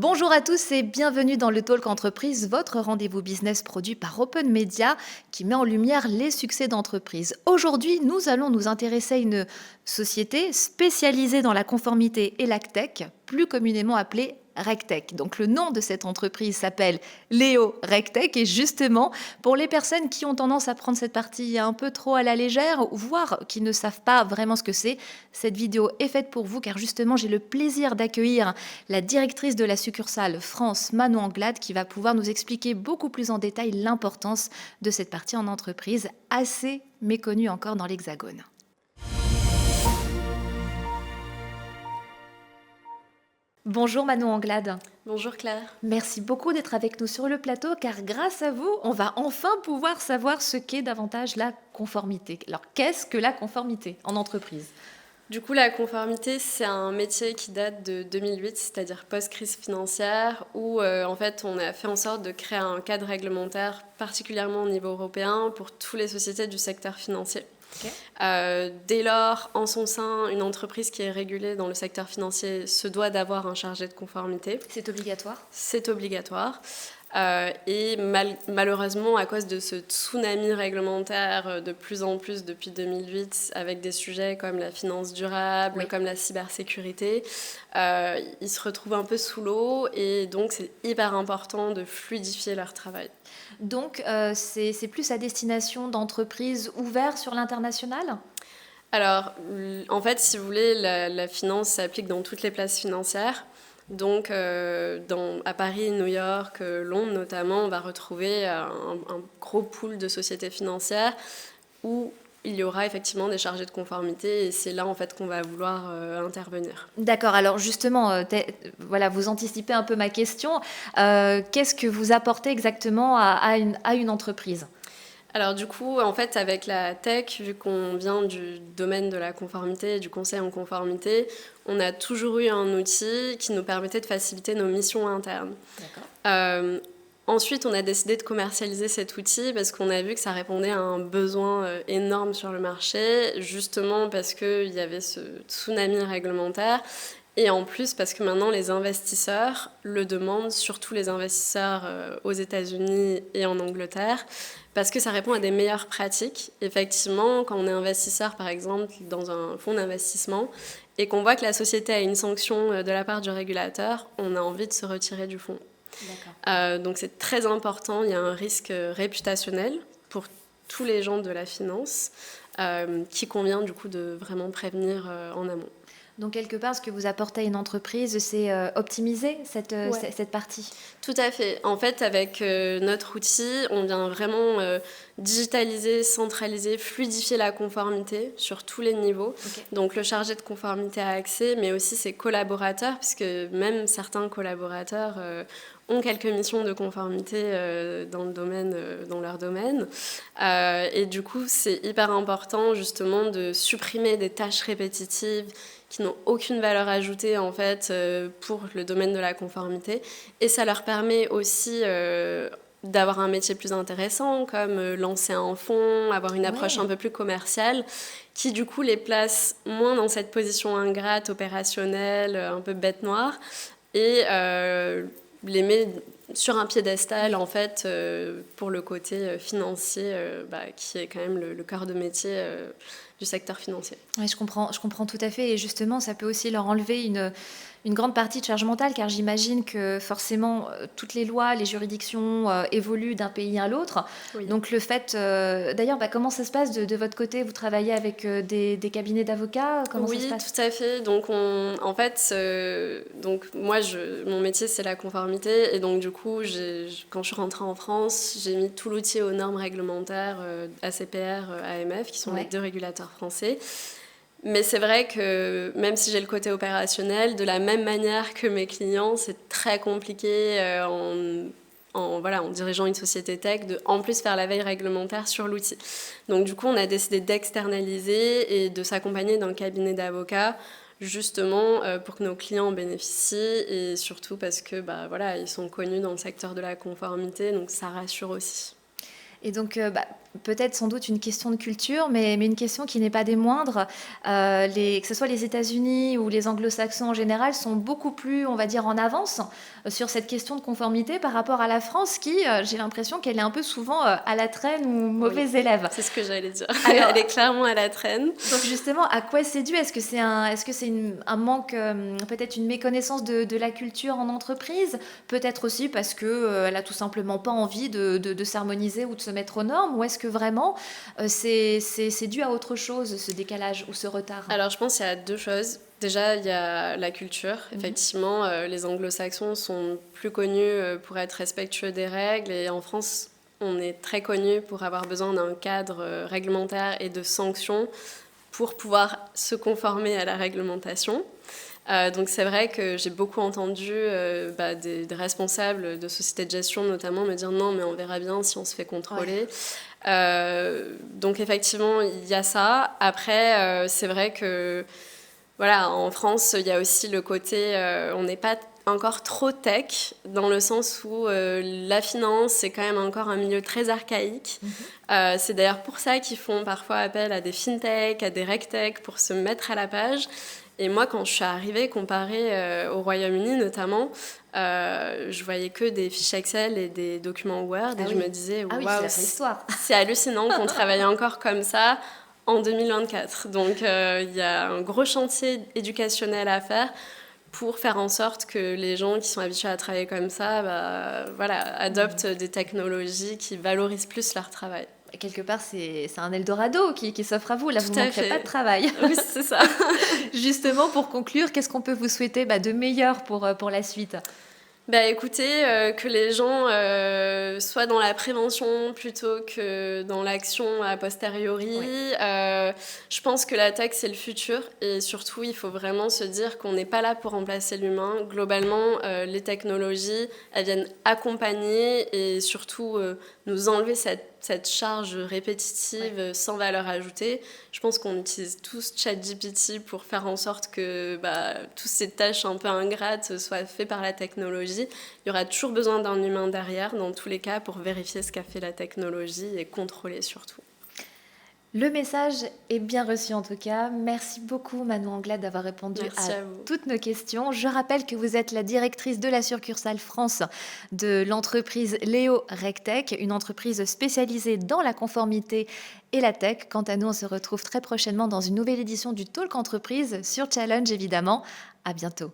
Bonjour à tous et bienvenue dans le Talk Entreprise, votre rendez-vous business produit par Open Media qui met en lumière les succès d'entreprises. Aujourd'hui, nous allons nous intéresser à une société spécialisée dans la conformité et l'AgTech, plus communément appelée RegTech. Donc le nom de cette entreprise s'appelle Léo RegTech et justement pour les personnes qui ont tendance à prendre cette partie un peu trop à la légère, voire qui ne savent pas vraiment ce que c'est, cette vidéo est faite pour vous car justement j'ai le plaisir d'accueillir la directrice de la succursale France, Manon Anglade, qui va pouvoir nous expliquer beaucoup plus en détail l'importance de cette partie en entreprise, assez méconnue encore dans l'Hexagone. Bonjour Manon Anglade. Bonjour Claire. Merci beaucoup d'être avec nous sur le plateau car grâce à vous, on va enfin pouvoir savoir ce qu'est davantage la conformité. Alors qu'est-ce que la conformité en entreprise ? Du coup, la conformité, c'est un métier qui date de 2008, c'est-à-dire post-crise financière, où en fait, on a fait en sorte de créer un cadre réglementaire, particulièrement au niveau européen, pour toutes les sociétés du secteur financier. Okay. Dès lors, en son sein, une entreprise qui est régulée dans le secteur financier se doit d'avoir un chargé de conformité. C'est obligatoire ? C'est obligatoire. Et malheureusement, à cause de ce tsunami réglementaire de plus en plus depuis 2008, avec des sujets comme la finance durable, comme la cybersécurité, ils se retrouvent un peu sous l'eau et donc c'est hyper important de fluidifier leur travail. Donc c'est plus à destination d'entreprises ouvertes sur l'international ? Alors, en fait, si vous voulez, la finance s'applique dans toutes les places financières. Donc, à Paris, New York, Londres notamment, on va retrouver un gros pool de sociétés financières où il y aura effectivement des chargés de conformité et c'est là en fait qu'on va vouloir intervenir. D'accord, alors justement, voilà, vous anticipez un peu ma question. Qu'est-ce que vous apportez exactement à une entreprise ? Alors du coup, en fait, avec la tech, vu qu'on vient du domaine de la conformité et du conseil en conformité, on a toujours eu un outil qui nous permettait de faciliter nos missions internes. D'accord. Ensuite, on a décidé de commercialiser cet outil parce qu'on a vu que ça répondait à un besoin énorme sur le marché, justement parce qu'il y avait ce tsunami réglementaire. Et en plus, parce que maintenant, les investisseurs le demandent, surtout les investisseurs aux États-Unis et en Angleterre, parce que ça répond à des meilleures pratiques. Effectivement, quand on est investisseur, par exemple, dans un fonds d'investissement, et qu'on voit que la société a une sanction de la part du régulateur, on a envie de se retirer du fonds. Donc c'est très important, il y a un risque réputationnel pour tous les gens de la finance, qui convient du coup de vraiment prévenir en amont. Donc, quelque part, ce que vous apportez à une entreprise, c'est optimiser cette partie. Tout à fait. En fait, avec notre outil, on vient vraiment digitaliser, centraliser, fluidifier la conformité sur tous les niveaux. Okay. Donc, le chargé de conformité a accès, mais aussi ses collaborateurs, puisque même certains collaborateurs ont quelques missions de conformité dans leur domaine. Et du coup, c'est hyper important, justement, de supprimer des tâches répétitives qui n'ont aucune valeur ajoutée en fait pour le domaine de la conformité et ça leur permet aussi d'avoir un métier plus intéressant comme lancer un fonds, avoir une approche un peu plus commerciale qui du coup les place moins dans cette position ingrate, opérationnelle, un peu bête noire et les met sur un piédestal en fait pour le côté financier qui est quand même le cœur de métier du secteur financier. Oui, je comprends tout à fait et justement ça peut aussi leur enlever une grande partie de charge mentale car j'imagine que forcément toutes les lois, les juridictions évoluent d'un pays à l'autre. Oui. Donc le fait, d'ailleurs, comment ça se passe de votre côté ? Vous travaillez avec des cabinets d'avocats ? Comment ça se passe ? Oui, tout à fait. Donc en fait, donc moi, mon métier c'est la conformité et donc du coup, quand je suis rentrée en France, j'ai mis tout l'outil aux normes réglementaires ACPR, AMF, qui sont les deux régulateurs français. Mais c'est vrai que même si j'ai le côté opérationnel, de la même manière que mes clients, c'est très compliqué en dirigeant une société tech, de en plus faire la veille réglementaire sur l'outil. Donc du coup, on a décidé d'externaliser et de s'accompagner d'un cabinet d'avocats justement pour que nos clients en bénéficient et surtout parce que ils sont connus dans le secteur de la conformité, donc ça rassure aussi. Et donc, peut-être sans doute une question de culture, mais une question qui n'est pas des moindres. Que ce soit les États-Unis ou les Anglo-Saxons en général, sont beaucoup plus, on va dire, en avance sur cette question de conformité par rapport à la France, qui, j'ai l'impression qu'elle est un peu souvent à la traîne ou Oui, mauvais élève. c'est ce que j'allais dire. Alors, Elle est clairement à la traîne. donc justement, à quoi c'est dû? Est-ce que c'est un manque, peut-être une méconnaissance de la culture en entreprise? Peut-être aussi parce que elle a tout simplement pas envie de s'harmoniser ou de se mettre aux normes? Ou est-ce que vraiment c'est dû à autre chose, ce décalage ou ce retard? Alors, je pense qu'il y a deux choses. Déjà, il y a la culture. Effectivement, les anglo-saxons sont plus connus pour être respectueux des règles. Et en France, on est très connus pour avoir besoin d'un cadre réglementaire et de sanctions pour pouvoir se conformer à la réglementation. Donc c'est vrai que j'ai beaucoup entendu des responsables de sociétés de gestion notamment me dire non mais on verra bien si on se fait contrôler. Donc effectivement il y a ça. Après c'est vrai que voilà, en France il y a aussi le côté on n'est pas encore trop tech dans le sens où la finance c'est quand même encore un milieu très archaïque. C'est d'ailleurs pour ça qu'ils font parfois appel à des fintech, à des regtech pour se mettre à la page. Et moi, quand je suis arrivée, comparée au Royaume-Uni notamment, je voyais que des fiches Excel et des documents Word. Et je me disais, waouh, c'est hallucinant qu'on travaille encore comme ça en 2024. Donc, il y a un gros chantier éducationnel à faire pour faire en sorte que les gens qui sont habitués à travailler comme ça adoptent des technologies qui valorisent plus leur travail. Quelque part, c'est un Eldorado qui s'offre à vous. Là, vous ne manquerez pas de travail. Oui, c'est ça. Justement, pour conclure, qu'est-ce qu'on peut vous souhaiter de meilleur pour la suite? Écoutez, que les gens soient dans la prévention plutôt que dans l'action a posteriori. Oui. Je pense que la tech, c'est le futur. Et surtout, il faut vraiment se dire qu'on n'est pas là pour remplacer l'humain. Globalement, les technologies, elles viennent accompagner et surtout nous enlever cette charge répétitive sans valeur ajoutée. Je pense qu'on utilise tous ChatGPT pour faire en sorte que toutes ces tâches un peu ingrates soient faites par la technologie. Il y aura toujours besoin d'un humain derrière, dans tous les cas, pour vérifier ce qu'a fait la technologie et contrôler surtout. Le message est bien reçu en tout cas. Merci beaucoup Manon Anglade d'avoir répondu à toutes nos questions. Je rappelle que vous êtes la directrice de la succursale France de l'entreprise Léo Regtech, une entreprise spécialisée dans la conformité et la tech. Quant à nous, on se retrouve très prochainement dans une nouvelle édition du Talk Entreprise sur Challenge évidemment. À bientôt.